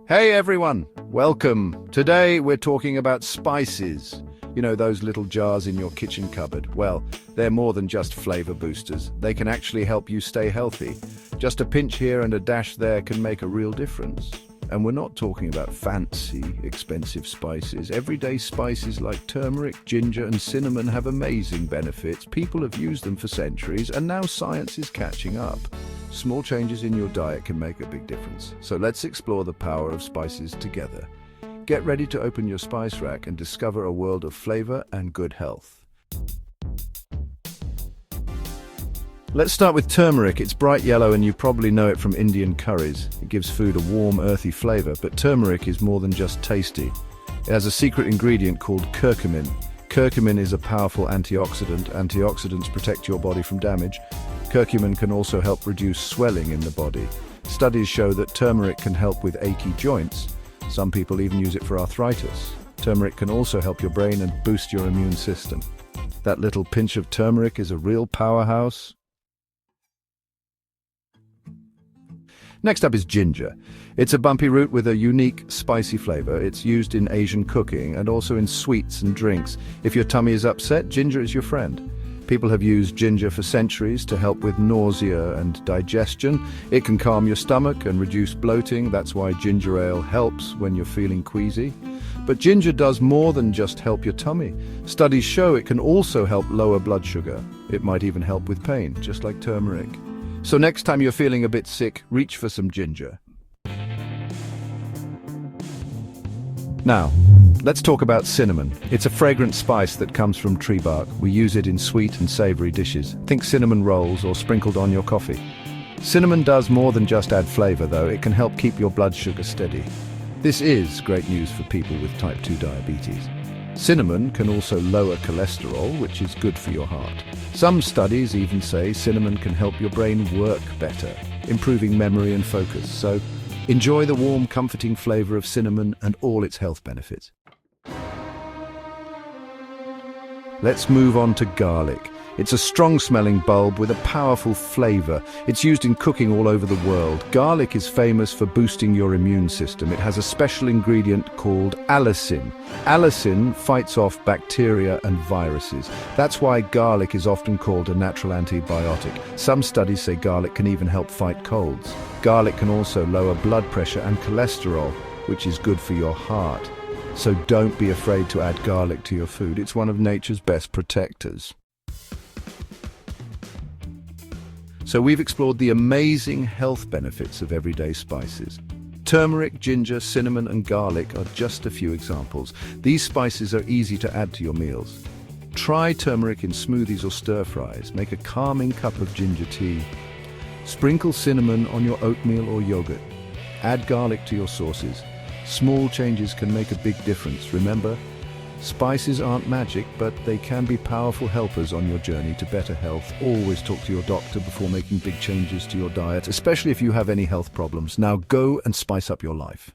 Hey everyone, welcome. Today we're talking about spices. You know, those little jars in your kitchen cupboard. Well, they're more than just flavor boosters. They can actually help you stay healthy. Just a pinch here and a dash there can make a real difference. And we're not talking about fancy, expensive spices. Everyday spices like turmeric, ginger, and cinnamon have amazing benefits. People have used them for centuries, and now science is catching up. Small changes in your diet can make a big difference. So let's explore the power of spices together. Get ready to open your spice rack and discover a world of flavor and good health. Let's start with turmeric. It's bright yellow and you probably know it from Indian curries. It gives food a warm, earthy flavor, but turmeric is more than just tasty. It has a secret ingredient called curcumin. Curcumin is a powerful antioxidant. Antioxidants protect your body from damage. Curcumin can also help reduce swelling in the body. Studies show that turmeric can help with achy joints. Some people even use it for arthritis. Turmeric can also help your brain and boost your immune system. That little pinch of turmeric is a real powerhouse. Next up is ginger. It's a bumpy root with a unique, spicy flavor. It's used in Asian cooking and also in sweets and drinks. If your tummy is upset, ginger is your friend. People have used ginger for centuries to help with nausea and digestion. It can calm your stomach and reduce bloating. That's why ginger ale helps when you're feeling queasy. But ginger does more than just help your tummy. Studies show it can also help lower blood sugar. It might even help with pain, just like turmeric. So next time you're feeling a bit sick, reach for some ginger. Now, let's talk about cinnamon. It's a fragrant spice that comes from tree bark. We use it in sweet and savory dishes. Think cinnamon rolls or sprinkled on your coffee. Cinnamon does more than just add flavor, though. It can help keep your blood sugar steady. This is great news for people with type 2 diabetes. Cinnamon can also lower cholesterol, which is good for your heart. Some studies even say cinnamon can help your brain work better, improving memory and focus. So enjoy the warm, comforting flavor of cinnamon and all its health benefits. Let's move on to garlic. It's a strong-smelling bulb with a powerful flavor. It's used in cooking all over the world. Garlic is famous for boosting your immune system. It has a special ingredient called allicin. Allicin fights off bacteria and viruses. That's why garlic is often called a natural antibiotic. Some studies say garlic can even help fight colds. Garlic can also lower blood pressure and cholesterol, which is good for your heart. So don't be afraid to add garlic to your food. It's one of nature's best protectors. So we've explored the amazing health benefits of everyday spices. Turmeric, ginger, cinnamon, and garlic are just a few examples. These spices are easy to add to your meals. Try turmeric in smoothies or stir-fries. Make a calming cup of ginger tea. Sprinkle cinnamon on your oatmeal or yogurt. Add garlic to your sauces. Small changes can make a big difference. Remember, spices aren't magic, but they can be powerful helpers on your journey to better health. Always talk to your doctor before making big changes to your diet, especially if you have any health problems. Now go and spice up your life.